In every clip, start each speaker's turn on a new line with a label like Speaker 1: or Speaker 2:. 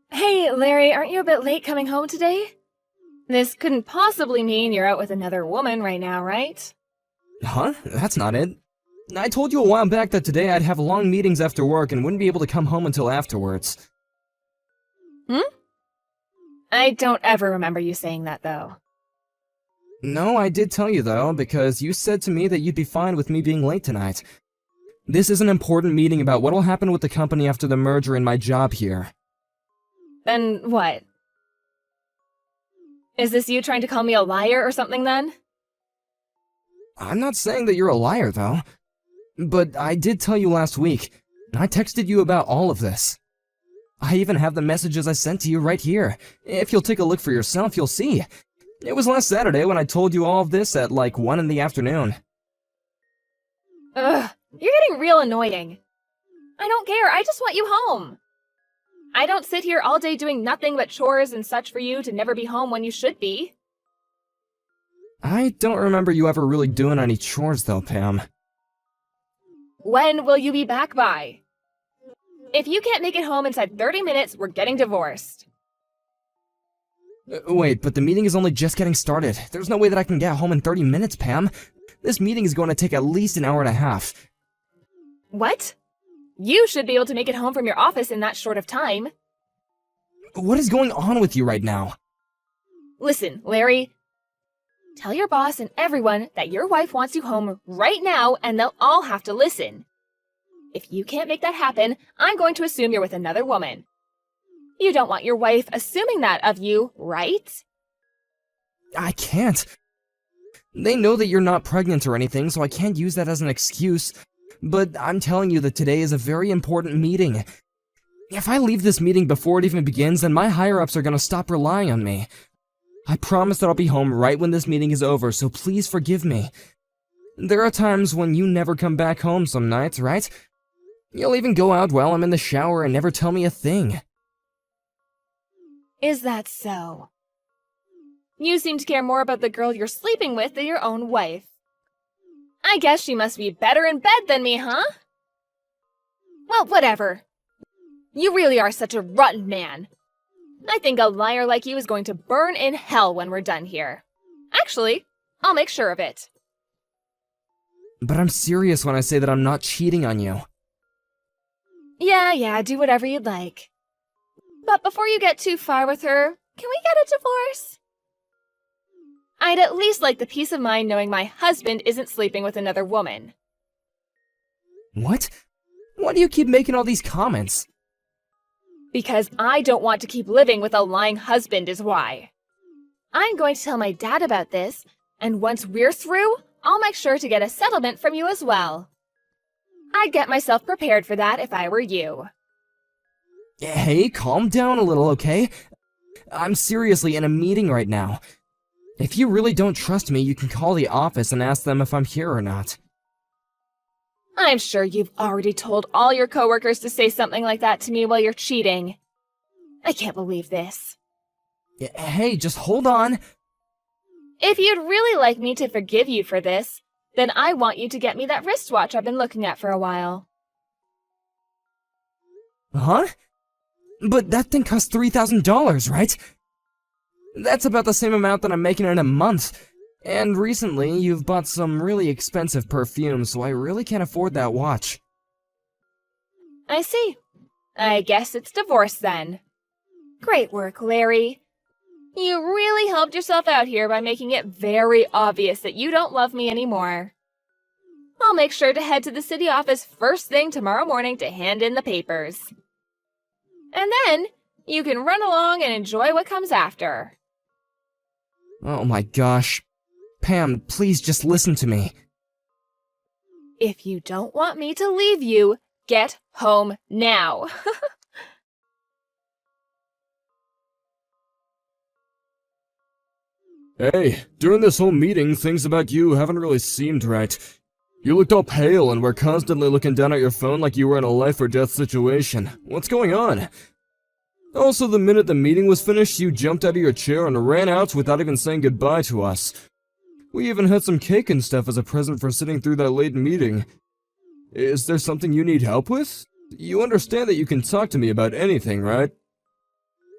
Speaker 1: Hey, Larry, aren't you a bit late coming home today? This couldn't possibly mean you're out with another woman right now, right?
Speaker 2: Huh? That's not it. I told you a while back that today I'd have long meetings after work and wouldn't be able to come home until afterwards.
Speaker 1: Hmm? I don't ever remember you saying that, though.
Speaker 2: No, I did tell you though, because you said to me that you'd be fine with me being late tonight. This is an important meeting about what'll happen with the company after the merger and my job here.
Speaker 1: Then what? Is this you trying to call me a liar or something then?
Speaker 2: I'm not saying that you're a liar though. But I did tell you last week. I texted you about all of this. I even have the messages I sent to you right here. If you'll take a look for yourself, you'll see. It was last Saturday when I told you all of this at like 1 in the afternoon.
Speaker 1: Ugh, you're getting real annoying. I don't care, I just want you home. I don't sit here all day doing nothing but chores and such for you to never be home when you should be.
Speaker 2: I don't remember you ever really doing any chores though, Pam.
Speaker 1: When will you be back by? If you can't make it home inside 30 minutes, we're getting divorced.
Speaker 2: Wait, but the meeting is only just getting started. There's no way that I can get home in 30 minutes, Pam. This meeting is going to take at least an hour and a half.
Speaker 1: What? You should be able to make it home from your office in that short of time.
Speaker 2: What is going on with you right now?
Speaker 1: Listen, Larry. Tell your boss and everyone that your wife wants you home right now and they'll all have to listen. If you can't make that happen, I'm going to assume you're with another woman. You don't want your wife assuming that of you, right?
Speaker 2: I can't. They know that you're not pregnant or anything, so I can't use that as an excuse. But I'm telling you that today is a very important meeting. If I leave this meeting before it even begins, then my higher-ups are gonna stop relying on me. I promise that I'll be home right when this meeting is over, so please forgive me. There are times when you never come back home some nights, right? You'll even go out while I'm in the shower and never tell me a thing.
Speaker 1: Is that so? You seem to care more about the girl you're sleeping with than your own wife. I guess she must be better in bed than me, huh? Well, whatever. You really are such a rotten man. I think a liar like you is going to burn in hell when we're done here. Actually, I'll make sure of it.
Speaker 2: But I'm serious when I say that I'm not cheating on you.
Speaker 1: Yeah, do whatever you'd like. But before you get too far with her, can we get a divorce? I'd at least like the peace of mind knowing my husband isn't sleeping with another woman.
Speaker 2: What? Why do you keep making all these comments?
Speaker 1: Because I don't want to keep living with a lying husband is why. I'm going to tell my dad about this, and once we're through, I'll make sure to get a settlement from you as well. I'd get myself prepared for that if I were you.
Speaker 2: Hey, calm down a little, okay? I'm seriously in a meeting right now. If you really don't trust me, you can call the office and ask them if I'm here or not.
Speaker 1: I'm sure you've already told all your coworkers to say something like that to me while you're cheating. I can't believe this.
Speaker 2: Hey, just hold on.
Speaker 1: If you'd really like me to forgive you for this, then I want you to get me that wristwatch I've been looking at for a while.
Speaker 2: Huh? But that thing costs $3,000, right? That's about the same amount that I'm making in a month. And recently, you've bought some really expensive perfume, so I really can't afford that watch.
Speaker 1: I see. I guess it's divorce then. Great work, Larry. You really helped yourself out here by making it very obvious that you don't love me anymore. I'll make sure to head to the city office first thing tomorrow morning to hand in the papers. And then, you can run along and enjoy what comes after.
Speaker 2: Oh my gosh. Pam, please just listen to me.
Speaker 1: If you don't want me to leave you, get home now.
Speaker 2: Hey, during this whole meeting, things about you haven't really seemed right. You looked all pale and were constantly looking down at your phone like you were in a life or death situation. What's going on? Also, the minute the meeting was finished, you jumped out of your chair and ran out without even saying goodbye to us. We even had some cake and stuff as a present for sitting through that late meeting. Is there something you need help with? You understand that you can talk to me about anything, right?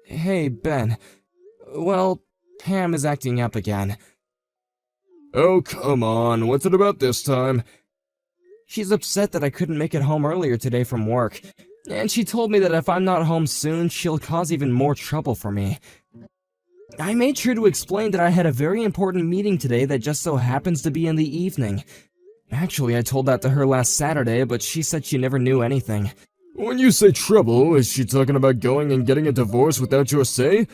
Speaker 2: Hey, Ben. Well, Pam is acting up again.
Speaker 3: Oh, come on, what's it about this time?
Speaker 2: She's upset that I couldn't make it home earlier today from work, and she told me that if I'm not home soon, she'll cause even more trouble for me. I made sure to explain that I had a very important meeting today that just so happens to be in the evening. Actually, I told that to her last Saturday, but she said she never knew anything.
Speaker 3: When you say trouble, is she talking about going and getting a divorce without your say?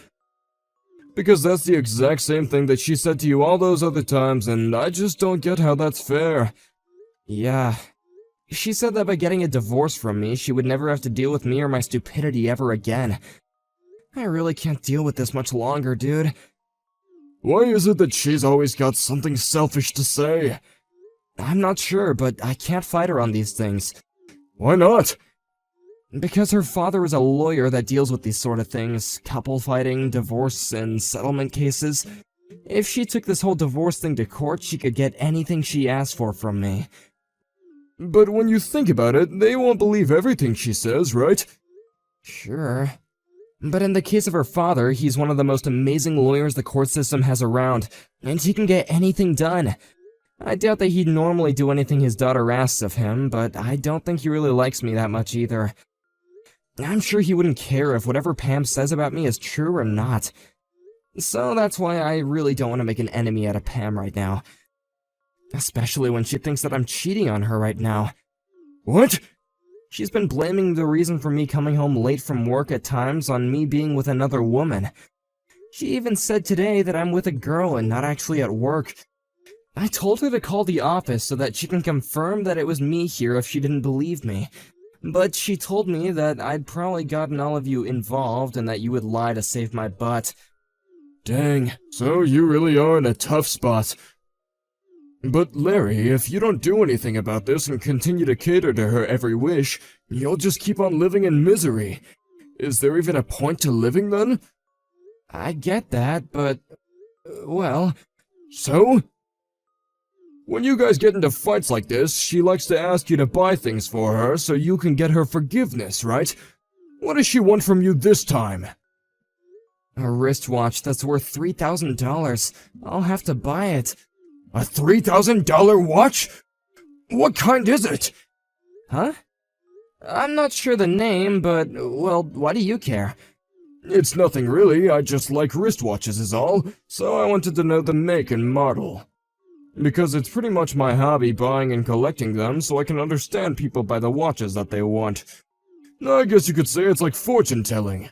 Speaker 3: Because that's the exact same thing that she said to you all those other times, and I just don't get how that's fair.
Speaker 2: Yeah. She said that by getting a divorce from me, she would never have to deal with me or my stupidity ever again. I really can't deal with this much longer, dude.
Speaker 3: Why is it that she's always got something selfish to say?
Speaker 2: I'm not sure, but I can't fight her on these things.
Speaker 3: Why not?
Speaker 2: Because her father is a lawyer that deals with these sort of things, couple fighting, divorce, and settlement cases. If she took this whole divorce thing to court, she could get anything she asked for from me.
Speaker 3: But when you think about it, they won't believe everything she says, right?
Speaker 2: Sure. But in the case of her father, he's one of the most amazing lawyers the court system has around, and he can get anything done. I doubt that he'd normally do anything his daughter asks of him, but I don't think he really likes me that much either. I'm sure he wouldn't care if whatever Pam says about me is true or not. So that's why I really don't want to make an enemy out of Pam right now. Especially when she thinks that I'm cheating on her right now.
Speaker 3: What?
Speaker 2: She's been blaming the reason for me coming home late from work at times on me being with another woman. She even said today that I'm with a girl and not actually at work. I told her to call the office so that she can confirm that it was me here if she didn't believe me. But she told me that I'd probably gotten all of you involved and that you would lie to save my butt.
Speaker 3: Dang, so you really are in a tough spot. But Larry, if you don't do anything about this and continue to cater to her every wish, you'll just keep on living in misery. Is there even a point to living then?
Speaker 2: I get that, but... well...
Speaker 3: So? When you guys get into fights like this, she likes to ask you to buy things for her so you can get her forgiveness, right? What does she want from you this time?
Speaker 2: A wristwatch that's worth $3,000. I'll have to buy it.
Speaker 3: A $3,000 watch? What kind is it?
Speaker 2: Huh? I'm not sure the name, but, well, why do you care?
Speaker 3: It's nothing really, I just like wristwatches is all, so I wanted to know the make and model. Because it's pretty much my hobby buying and collecting them, so I can understand people by the watches that they want. I guess you could say it's like fortune telling.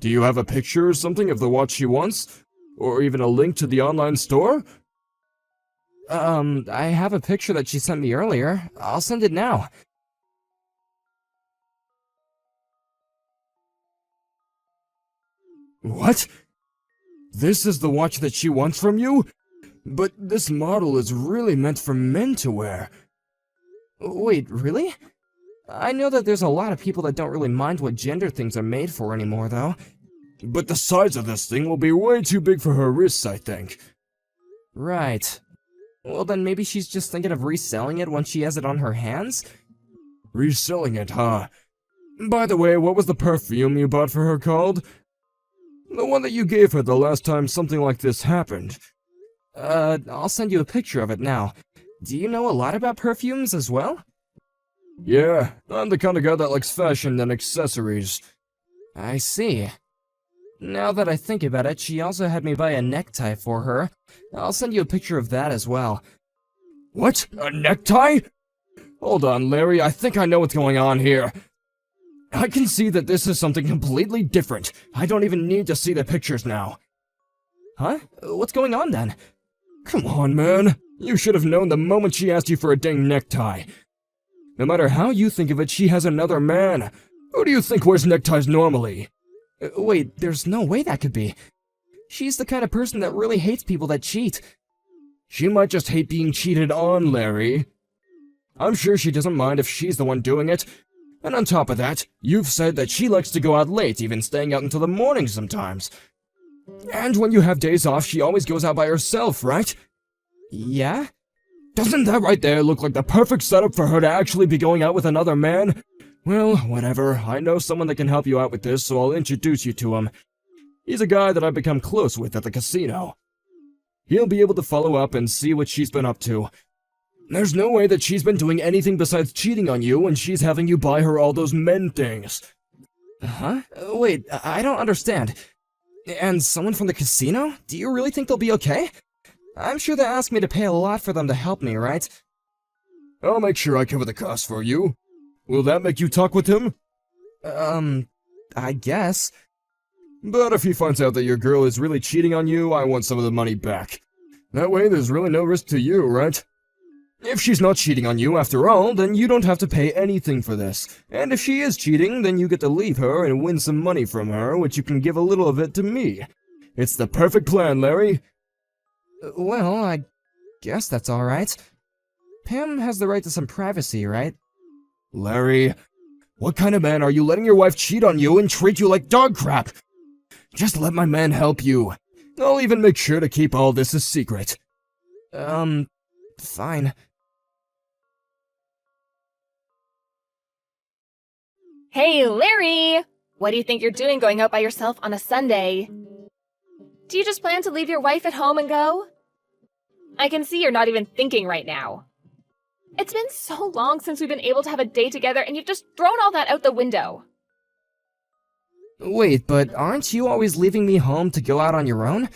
Speaker 3: Do you have a picture or something of the watch she wants? Or even a link to the online store?
Speaker 2: I have a picture that she sent me earlier. I'll send it now.
Speaker 3: What? This is the watch that she wants from you? But this model is really meant for men to wear.
Speaker 2: Wait, really? I know that there's a lot of people that don't really mind what gender things are made for anymore, though.
Speaker 3: But the size of this thing will be way too big for her wrists, I think.
Speaker 2: Right. Well, then maybe she's just thinking of reselling it once she has it on her hands?
Speaker 3: Reselling it, huh? By the way, what was the perfume you bought for her called? The one that you gave her the last time something like this happened.
Speaker 2: I'll send you a picture of it now. Do you know a lot about perfumes as well?
Speaker 3: Yeah, I'm the kind of guy that likes fashion and accessories.
Speaker 2: I see. Now that I think about it, she also had me buy a necktie for her. I'll send you a picture of that as well.
Speaker 3: What? A necktie? Hold on, Larry, I think I know what's going on here. I can see that this is something completely different. I don't even need to see the pictures now.
Speaker 2: Huh? What's going on then?
Speaker 3: Come on, man. You should have known the moment she asked you for a dang necktie. No matter how you think of it, she has another man. Who do you think wears neckties normally?
Speaker 2: Wait, there's no way that could be. She's the kind of person that really hates people that cheat.
Speaker 3: She might just hate being cheated on, Larry. I'm sure she doesn't mind if she's the one doing it. And on top of that, you've said that she likes to go out late, even staying out until the morning sometimes. And when you have days off, she always goes out by herself, right?
Speaker 2: Yeah?
Speaker 3: Doesn't that right there look like the perfect setup for her to actually be going out with another man? Well, whatever. I know someone that can help you out with this, so I'll introduce you to him. He's a guy that I've become close with at the casino. He'll be able to follow up and see what she's been up to. There's no way that she's been doing anything besides cheating on you when she's having you buy her all those men things.
Speaker 2: Huh? Wait, I don't understand. And someone from the casino? Do you really think they'll be okay? I'm sure they asked me to pay a lot for them to help me, right?
Speaker 3: I'll make sure I cover the cost for you. Will that make you talk with him?
Speaker 2: I guess.
Speaker 3: But if he finds out that your girl is really cheating on you, I want some of the money back. That way there's really no risk to you, right? If she's not cheating on you after all, then you don't have to pay anything for this. And if she is cheating, then you get to leave her and win some money from her, which you can give a little of it to me. It's the perfect plan, Larry.
Speaker 2: Well, I guess that's alright. Pam has the right to some privacy, right?
Speaker 3: Larry, what kind of man are you letting your wife cheat on you and treat you like dog crap? Just let my man help you. I'll even make sure to keep all this a secret.
Speaker 2: Fine.
Speaker 1: Hey, Larry! What do you think you're doing going out by yourself on a Sunday? Do you just plan to leave your wife at home and go? I can see you're not even thinking right now. It's been so long since we've been able to have a day together and you've just thrown all that out the window.
Speaker 2: Wait, but aren't you always leaving me home to go out on your own?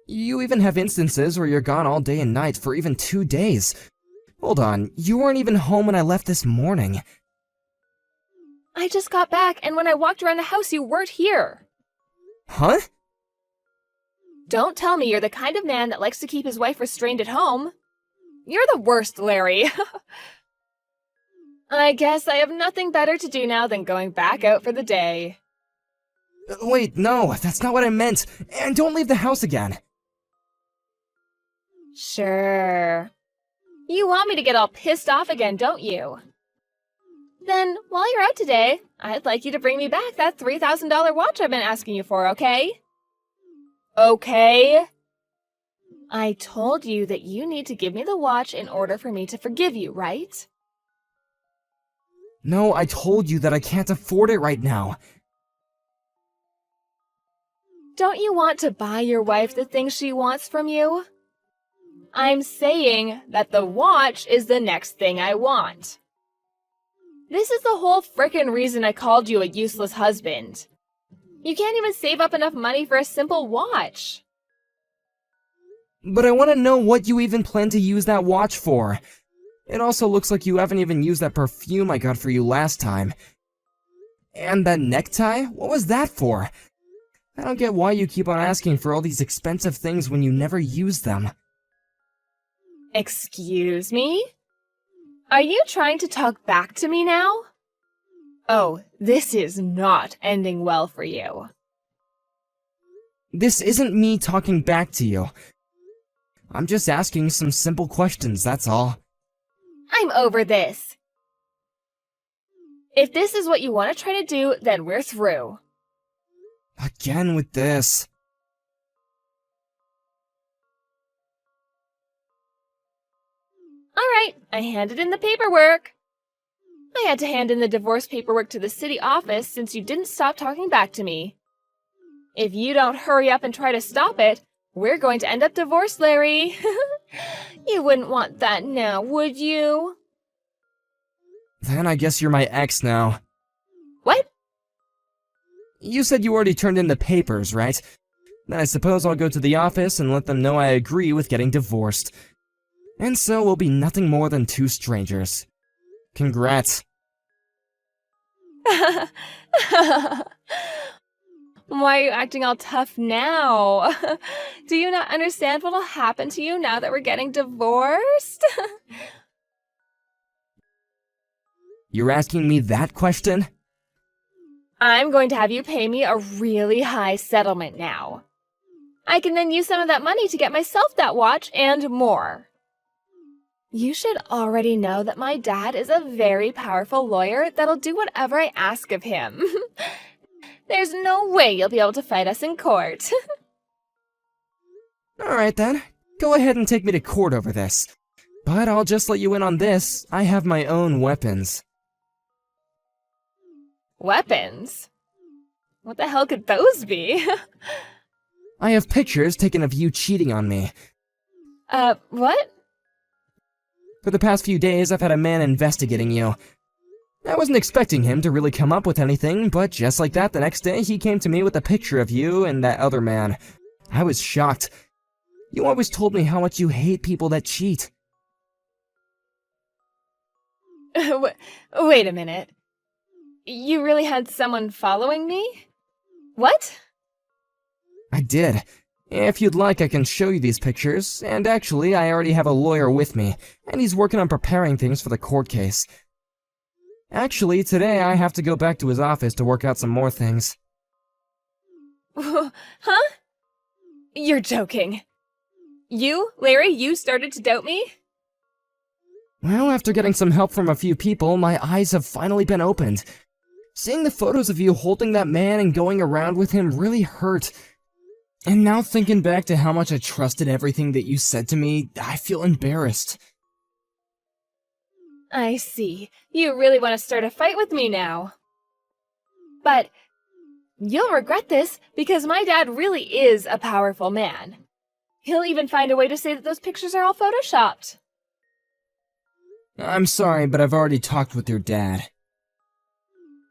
Speaker 2: You even have instances where you're gone all day and night for even 2 days. Hold on, you weren't even home when I left this morning.
Speaker 1: I just got back, and when I walked around the house, you weren't here.
Speaker 2: Huh?
Speaker 1: Don't tell me you're the kind of man that likes to keep his wife restrained at home. You're the worst, Larry. I guess I have nothing better to do now than going back out for the day.
Speaker 2: Wait, no, that's not what I meant. And don't leave the house again.
Speaker 1: Sure. You want me to get all pissed off again, don't you? Then, while you're out today, I'd like you to bring me back that $3,000 watch I've been asking you for, okay? Okay? I told you that you need to give me the watch in order for me to forgive you, right?
Speaker 2: No, I told you that I can't afford it right now.
Speaker 1: Don't you want to buy your wife the things she wants from you? I'm saying that the watch is the next thing I want. This is the whole frickin' reason I called you a useless husband. You can't even save up enough money for a simple watch.
Speaker 2: But I want to know what you even plan to use that watch for. It also looks like you haven't even used that perfume I got for you last time. And that necktie? What was that for? I don't get why you keep on asking for all these expensive things when you never use them.
Speaker 1: Excuse me? Are you trying to talk back to me now? Oh, this is not ending well for you.
Speaker 2: This isn't me talking back to you. I'm just asking some simple questions, that's all.
Speaker 1: I'm over this. If this is what you want to try to do, then we're through.
Speaker 2: Again with this.
Speaker 1: Alright, I handed in the paperwork. I had to hand in the divorce paperwork to the city office since you didn't stop talking back to me. If you don't hurry up and try to stop it, we're going to end up divorced, Larry. You wouldn't want that now, would you?
Speaker 2: Then I guess you're my ex now.
Speaker 1: What?
Speaker 2: You said you already turned in the papers, right? Then I suppose I'll go to the office and let them know I agree with getting divorced. And so we'll be nothing more than two strangers. Congrats.
Speaker 1: Why are you acting all tough now? Do you not understand what'll happen to you now that we're getting divorced?
Speaker 2: You're asking me that question?
Speaker 1: I'm going to have you pay me a really high settlement now. I can then use some of that money to get myself that watch and more. You should already know that my dad is a very powerful lawyer that'll do whatever I ask of him. There's no way you'll be able to fight us in court.
Speaker 2: Alright then, go ahead and take me to court over this. But I'll just let you in on this, I have my own weapons.
Speaker 1: Weapons? What the hell could those be?
Speaker 2: I have pictures taken of you cheating on me.
Speaker 1: What?
Speaker 2: For the past few days, I've had a man investigating you. I wasn't expecting him to really come up with anything, but just like that, the next day he came to me with a picture of you and that other man. I was shocked. You always told me how much you hate people that cheat.
Speaker 1: Wait a minute. You really had someone following me? What?
Speaker 2: I did. If you'd like, I can show you these pictures, and actually, I already have a lawyer with me, and he's working on preparing things for the court case. Actually, today I have to go back to his office to work out some more things.
Speaker 1: Huh? You're joking. Larry, you started to doubt me?
Speaker 2: Well, after getting some help from a few people, my eyes have finally been opened. Seeing the photos of you holding that man and going around with him really hurt. And now thinking back to how much I trusted everything that you said to me, I feel embarrassed.
Speaker 1: I see. You really want to start a fight with me now. But you'll regret this because my dad really is a powerful man. He'll even find a way to say that those pictures are all photoshopped.
Speaker 2: I'm sorry, but I've already talked with your dad.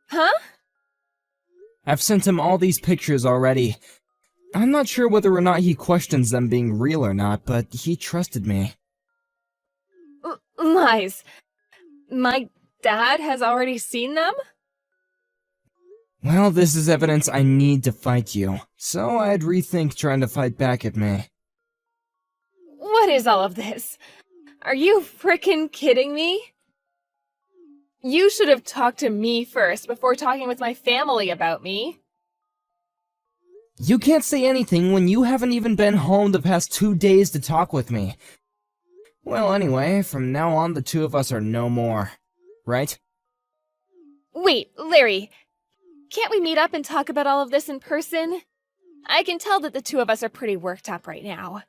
Speaker 1: Huh?
Speaker 2: I've sent him all these pictures already. I'm not sure whether or not he questions them being real or not, but he trusted me.
Speaker 1: Lies. My dad has already seen them?
Speaker 2: Well, this is evidence I need to fight you, so I'd rethink trying to fight back at me.
Speaker 1: What is all of this? Are you frickin' kidding me? You should have talked to me first before talking with my family about me.
Speaker 2: You can't say anything when you haven't even been home the past 2 days to talk with me. Well, anyway, from now on the two of us are no more, right?
Speaker 1: Wait, Larry. Can't we meet up and talk about all of this in person? I can tell that the two of us are pretty worked up right now.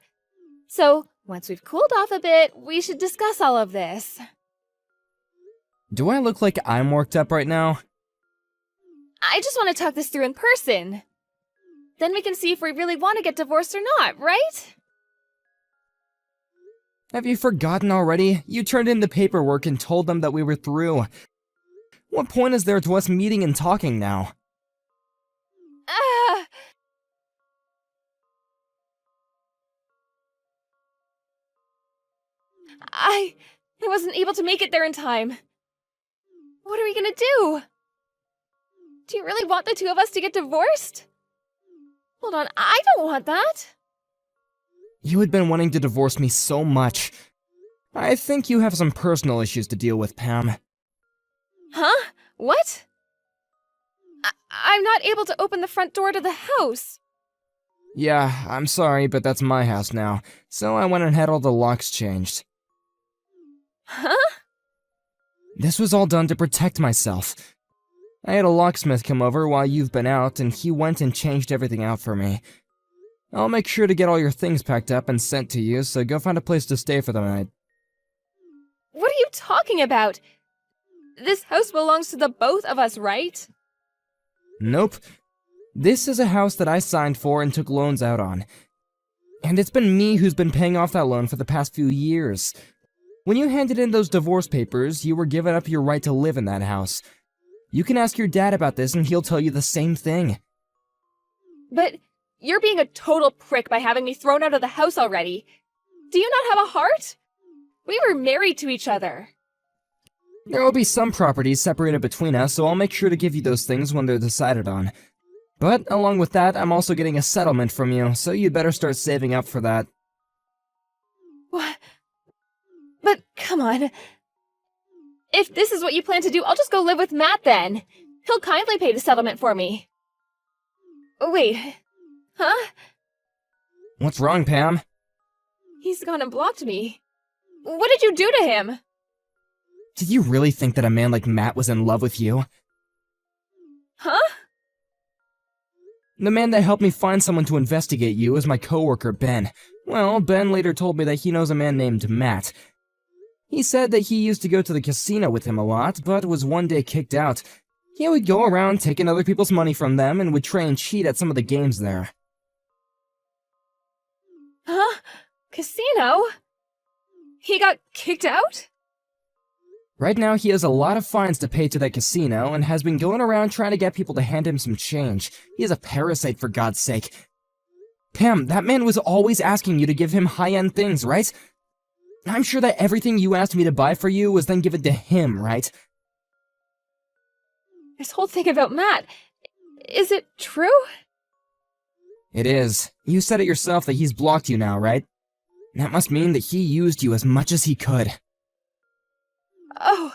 Speaker 1: So, once we've cooled off a bit, we should discuss all of this.
Speaker 2: Do I look like I'm worked up right now?
Speaker 1: I just want to talk this through in person. Then we can see if we really want to get divorced or not, right?
Speaker 2: Have you forgotten already? You turned in the paperwork and told them that we were through. What point is there to us meeting and talking now?
Speaker 1: I wasn't able to make it there in time. What are we gonna do? Do you really want the two of us to get divorced? Hold on, I don't want that.
Speaker 2: You had been wanting to divorce me so much. I think you have some personal issues to deal with, Pam.
Speaker 1: Huh? What? I'm not able to open the front door to the house.
Speaker 2: Yeah, I'm sorry, but that's my house now, so I went and had all the locks changed.
Speaker 1: Huh?
Speaker 2: This was all done to protect myself. I had a locksmith come over while you've been out, and he went and changed everything out for me. I'll make sure to get all your things packed up and sent to you, so go find a place to stay for the night.
Speaker 1: What are you talking about? This house belongs to the both of us, right?
Speaker 2: Nope. This is a house that I signed for and took loans out on. And it's been me who's been paying off that loan for the past few years. When you handed in those divorce papers, you were giving up your right to live in that house. You can ask your dad about this and he'll tell you the same thing.
Speaker 1: But you're being a total prick by having me thrown out of the house already. Do you not have a heart? We were married to each other.
Speaker 2: There will be some properties separated between us, so I'll make sure to give you those things when they're decided on. But along with that, I'm also getting a settlement from you, so you'd better start saving up for that.
Speaker 1: What? But come on. If this is what you plan to do, I'll just go live with Matt then. He'll kindly pay the settlement for me. Wait. Huh?
Speaker 2: What's wrong, Pam?
Speaker 1: He's gone and blocked me. What did you do to him?
Speaker 2: Did you really think that a man like Matt was in love with you?
Speaker 1: Huh?
Speaker 2: The man that helped me find someone to investigate you is my coworker, Ben. Well, Ben later told me that he knows a man named Matt. He said that he used to go to the casino with him a lot, but was one day kicked out. He would go around taking other people's money from them and would try and cheat at some of the games there.
Speaker 1: Huh? Casino? He got kicked out?
Speaker 2: Right now, he has a lot of fines to pay to that casino and has been going around trying to get people to hand him some change. He is a parasite, for God's sake. Pam, that man was always asking you to give him high-end things, right? I'm sure that everything you asked me to buy for you was then given to him, right?
Speaker 1: This whole thing about Matt, is it true?
Speaker 2: It is. You said it yourself that he's blocked you now, right? That must mean that he used you as much as he could.
Speaker 1: Oh.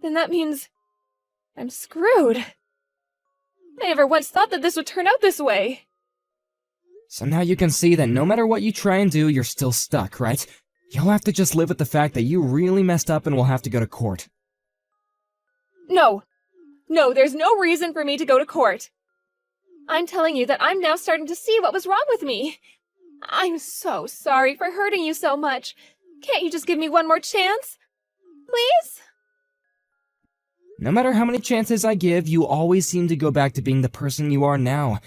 Speaker 1: Then that means I'm screwed. I never once thought that this would turn out this way.
Speaker 2: So now you can see that no matter what you try and do, you're still stuck, right? You'll have to just live with the fact that you really messed up and will have to go to court.
Speaker 1: No. No, there's no reason for me to go to court. I'm telling you that I'm now starting to see what was wrong with me. I'm so sorry for hurting you so much. Can't you just give me one more chance? Please?
Speaker 2: No matter how many chances I give, you always seem to go back to being the person you are now.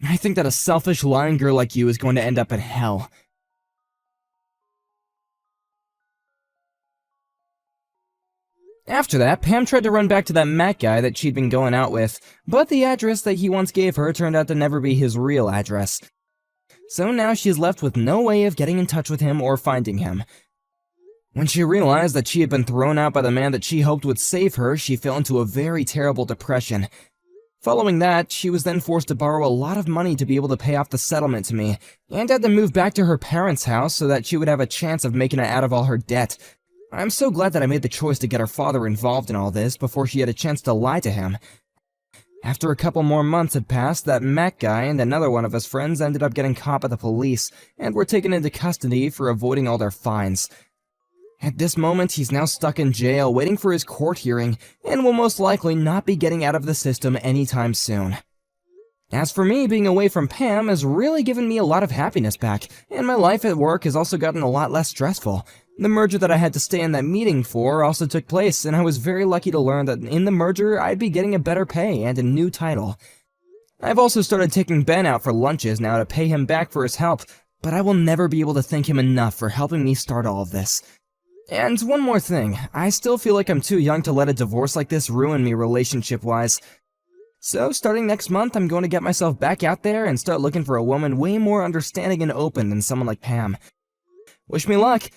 Speaker 2: I think that a selfish, lying girl like you is going to end up in hell. After that, Pam tried to run back to that Matt guy that she'd been going out with, but the address that he once gave her turned out to never be his real address. So now she's left with no way of getting in touch with him or finding him. When she realized that she had been thrown out by the man that she hoped would save her, she fell into a very terrible depression. Following that, she was then forced to borrow a lot of money to be able to pay off the settlement to me, and had to move back to her parents' house so that she would have a chance of making it out of all her debt. I'm so glad that I made the choice to get her father involved in all this before she had a chance to lie to him. After a couple more months had passed, that Matt guy and another one of his friends ended up getting caught by the police, and were taken into custody for avoiding all their fines. At this moment, he's now stuck in jail waiting for his court hearing, and will most likely not be getting out of the system anytime soon. As for me, being away from Pam has really given me a lot of happiness back, and my life at work has also gotten a lot less stressful. The merger that I had to stay in that meeting for also took place, and I was very lucky to learn that in the merger I'd be getting a better pay and a new title. I've also started taking Ben out for lunches now to pay him back for his help, but I will never be able to thank him enough for helping me start all of this. And one more thing, I still feel like I'm too young to let a divorce like this ruin me relationship-wise. So starting next month, I'm going to get myself back out there and start looking for a woman way more understanding and open than someone like Pam. Wish me luck!